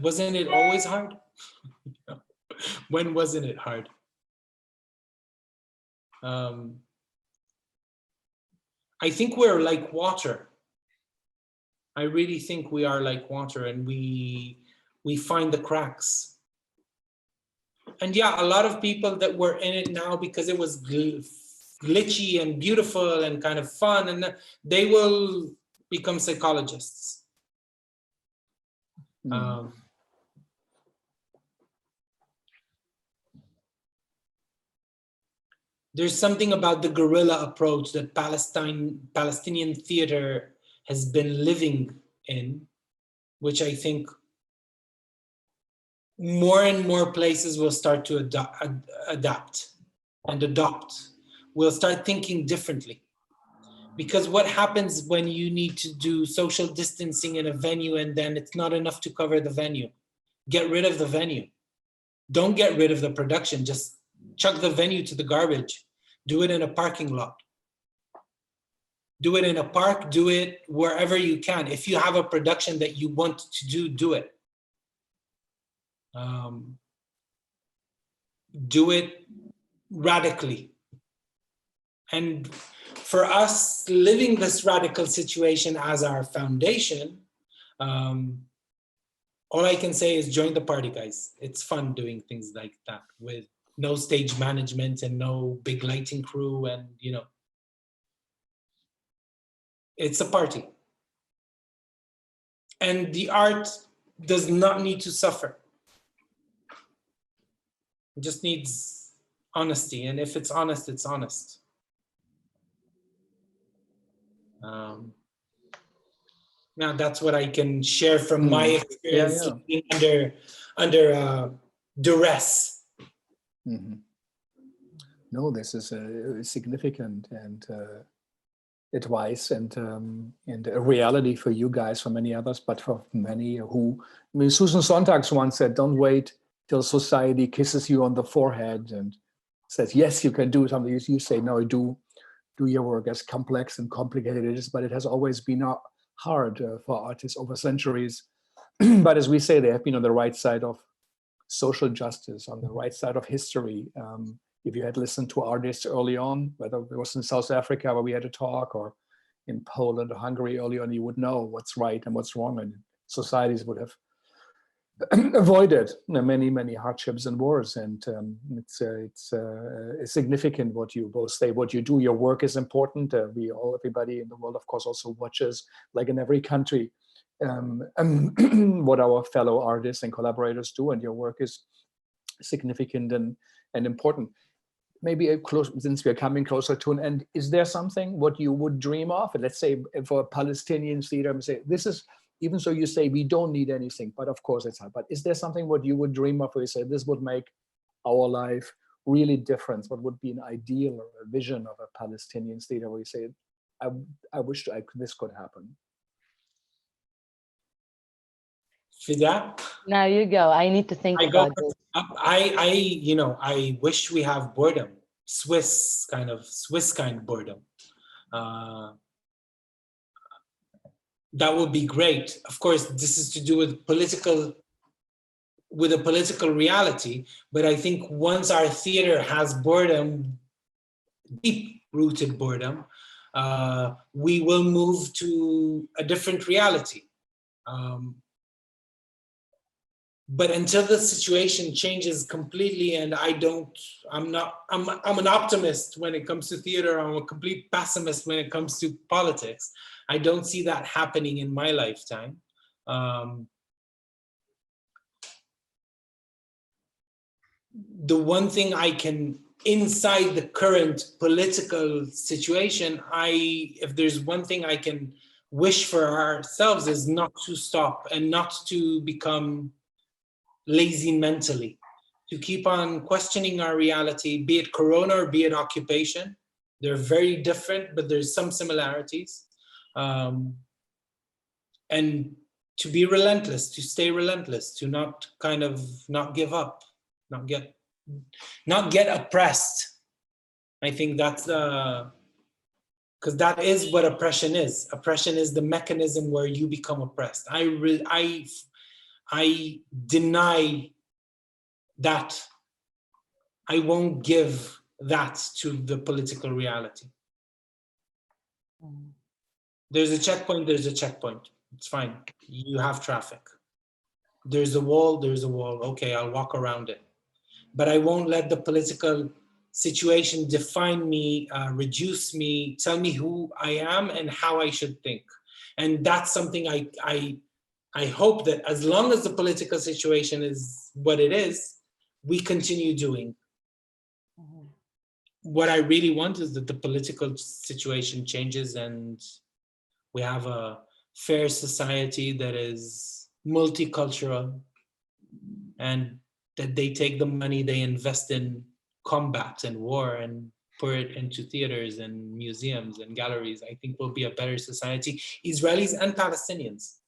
wasn't it always hard? When wasn't it hard? I think we're like water. I really think we are like water, and we find the cracks. And yeah, a lot of people that were in it now because it was glitchy and beautiful and kind of fun, and they will become psychologists. There's something about the guerrilla approach that Palestinian theater has been living in, which I think more and more places will start to adapt and adopt. We'll start thinking differently. Because what happens when you need to do social distancing in a venue and then it's not enough to cover the venue? Get rid of the venue. Don't get rid of the production, just chuck the venue to the garbage. Do it in a parking lot. Do it in a park, do it wherever you can. If you have a production that you want to do it. Do it radically. And for us, living this radical situation as our foundation, all I can say is join the party, guys. It's fun doing things like that with no stage management and no big lighting crew, and it's a party. And the art does not need to suffer. It just needs honesty. And if it's honest, it's honest. Now that's what I can share from my experience under duress. Mm-hmm. No, this is significant and advice and a reality for you guys, for many others, but for many Susan Sontag's once said, don't wait till society kisses you on the forehead and says, yes, you can do something. You say, no, do your work, as complex and complicated it is, but it has always been hard for artists over centuries. but as we say, they have been on the right side of social justice, on the right side of history. If you had listened to artists early on, whether it was in South Africa where we had a talk, or in Poland or Hungary early on, you would know what's right and what's wrong, and societies would have avoided many hardships and wars. And it's significant what you both say. What you do, your work is important. Everybody in the world, of course, also watches, like in every country, what our fellow artists and collaborators do, and your work is significant and important. Maybe since we're coming closer to an end, is there something what you would dream of? Let's say for Palestinian theater, and say this is, even so you say we don't need anything, but of course it's hard. But is there something what you would dream of where you say this would make our life really different? What would be an ideal or a vision of a Palestinian theater where you say, I wish this could happen? Fidaa? Now you go. I need to think about it. I wish we have boredom, Swiss kind of boredom. That would be great. Of course, this is to do with a political reality. But I think once our theater has boredom, deep-rooted boredom, we will move to a different reality. But until the situation changes completely, and I'm an optimist when it comes to theater, I'm a complete pessimist when it comes to politics. I don't see that happening in my lifetime. The one thing I can, inside the current political situation, if there's one thing I can wish for ourselves, is not to stop and not to become lazy mentally, to keep on questioning our reality, be it Corona or be it occupation. They're very different, but there's some similarities. And to be relentless, to stay relentless, to not give up, not get oppressed. I think that's because that is what oppression is. Oppression is the mechanism where you become oppressed. I deny that. I won't give that to the political reality. There's a checkpoint, It's fine. You have traffic. There's a wall. Okay, I'll walk around it. But I won't let the political situation define me, reduce me, tell me who I am and how I should think. And that's something I hope that as long as the political situation is what it is, we continue doing. What I really want is that the political situation changes and we have a fair society that is multicultural, and that they take the money they invest in combat and war and put it into theaters and museums and galleries. I think we'll be a better society, Israelis and Palestinians.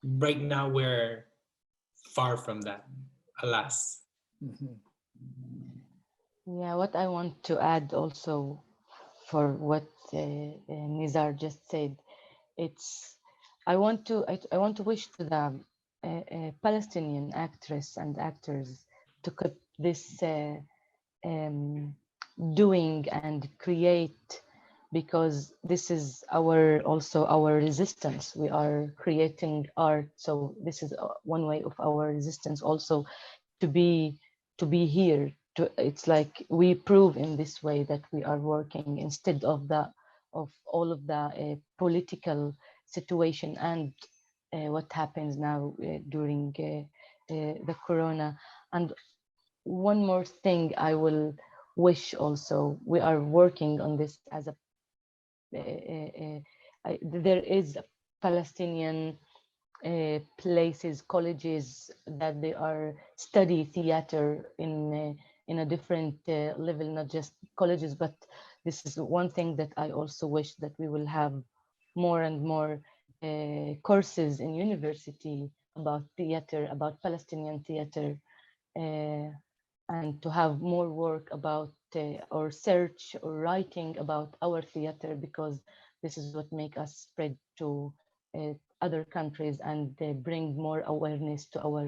Right now, we're far from that, alas. Yeah, what I want to add also for what Nizar just said, I want to wish to the Palestinian actress and actors to keep this doing and create, because this is also our resistance. We are creating art, so this is one way of our resistance also, to be here. It's like we prove in this way that we are working instead of all of the political situation and what happens now during the Corona. And one more thing I will wish also, we are working on this as there is Palestinian places, colleges that they are study theater in a different level, not just colleges, but this is one thing that I also wish that we will have more and more courses in university about theater, about Palestinian theater, and to have more work about or search or writing about our theater, because this is what make us spread to other countries and bring more awareness to our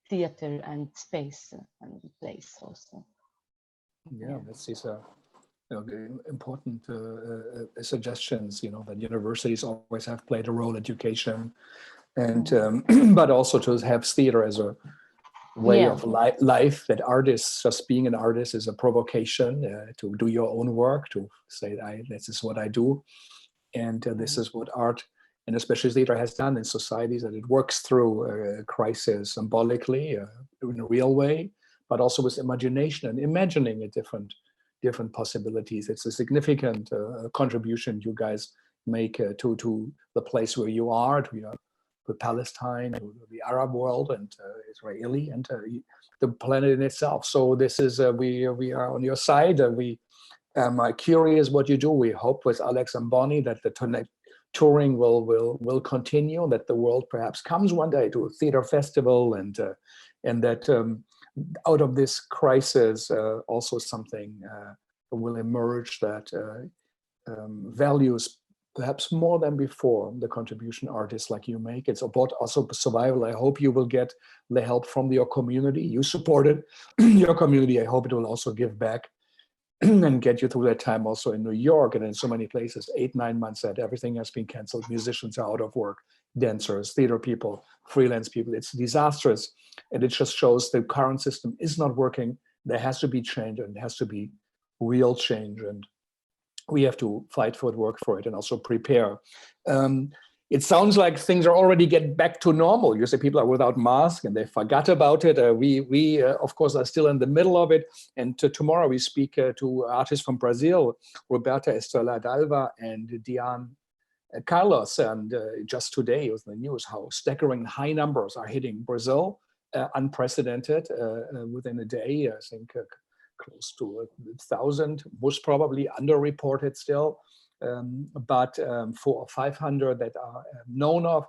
theater and space and place also. Yeah, this is important suggestions, that universities always have played a role, education, and but also to have theater as a way of life, that artists, just being an artist is a provocation to do your own work, to say, this is what I do, and this is what art, and especially theater, has done in societies, that it works through a crisis symbolically in a real way, but also with imagination and imagining a different possibilities. It's a significant contribution you guys make to the place where you are, to Palestine, to the Arab world, and Israeli, and the planet in itself. So this is we are on your side. We are curious what you do. We hope with Alex and Bonnie that the touring will continue, that the world perhaps comes one day to a theater festival, and that out of this crisis also something will emerge that values perhaps more than before the contribution artists like you make. It's about also survival. I hope you will get the help from your community. You supported your community. I hope it will also give back and get you through that time also in New York and in so many places. 8-9 months that everything has been canceled. Musicians are out of work, dancers, theater people, freelance people. It's disastrous. And it just shows the current system is not working. There has to be change, and it has to be real change. And we have to fight for it, work for it, and also prepare. It sounds like things are already getting back to normal. You say people are without masks and they forgot about it. We of course, are still in the middle of it. And tomorrow we speak to artists from Brazil, Roberta Estrela Dalva and Diane Carlos. And just today it was in the news how staggering high numbers are hitting Brazil, unprecedented within a day. I think close to 1,000, most probably underreported still, but 400 or 500 that are known of.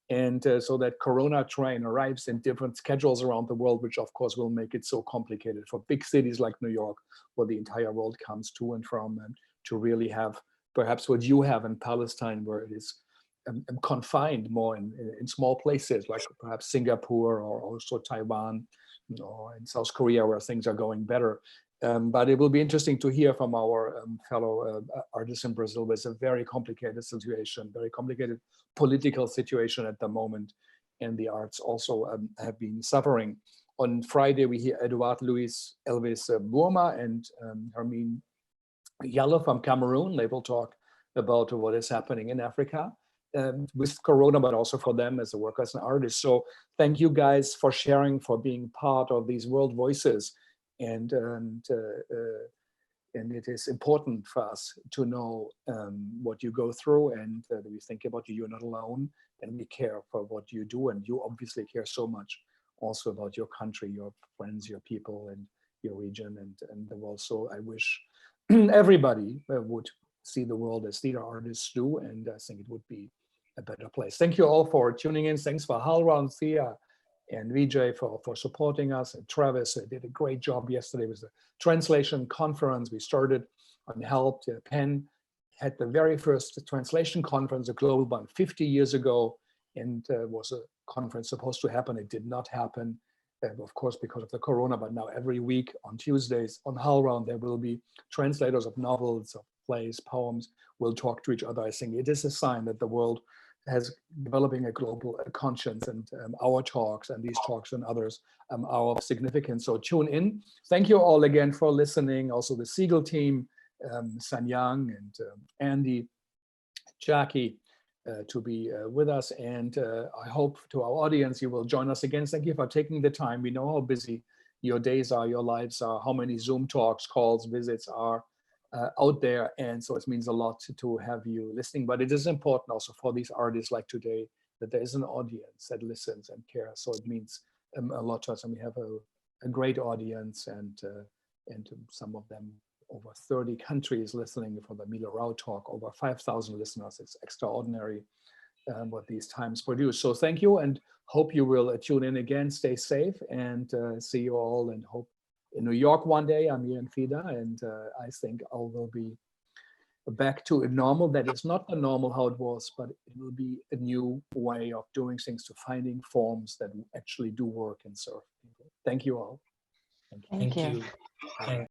And so that Corona train arrives in different schedules around the world, which of course will make it so complicated for big cities like New York, where the entire world comes to and from, and to really have perhaps what you have in Palestine, where it is confined more in small places like perhaps Singapore or also Taiwan or in South Korea, where things are going better. But it will be interesting to hear from our fellow artists in Brazil. It's a very complicated situation, very complicated political situation at the moment. And the arts also have been suffering. On Friday, we hear Edouard Louis Elvis Bourma and Hermine Yallo from Cameroon. They will talk about what is happening in Africa with Corona, but also for them as a workers and artists. So thank you guys for sharing, for being part of these world voices. And it is important for us to know what you go through, and that we think about you. You're not alone, and we care for what you do. And you obviously care so much also about your country, your friends, your people, and your region, and the world. So I wish everybody would see the world as theater artists do, and I think it would be a better place. Thank you all for tuning in. Thanks for Halra and Thea and Vijay for supporting us, and Travis did a great job yesterday with the translation conference. We started and helped. Penn had the very first translation conference, a global one, 50 years ago, and was a conference supposed to happen. It did not happen, of course, because of the Corona, but now every week on Tuesdays on HowlRound, there will be translators of novels, of plays, poems, will talk to each other. I think it is a sign that the world has developing a global conscience, and our talks and these talks and others are of significance. So tune in. Thank you all again for listening. Also the Segal team, Sanyang and Andy, Jackie, to be with us. And I hope to our audience, you will join us again. Thank you for taking the time. We know how busy your days are, your lives are, how many Zoom talks, calls, visits are out there, and so it means a lot to have you listening. But it is important also for these artists like today that there is an audience that listens and cares. So it means a lot to us, and we have a great audience, and some of them over 30 countries listening for the Mila Rao talk, over 5,000 listeners. It's extraordinary what these times produce. So thank you, and hope you will tune in again. Stay safe, and see you all, and hope in New York one day. Amir and Fidaa, and I think all will be back to a normal that is not the normal how it was, but it will be a new way of doing things, to finding forms that actually do work and serve people. Thank you all. Thank you. Thank you.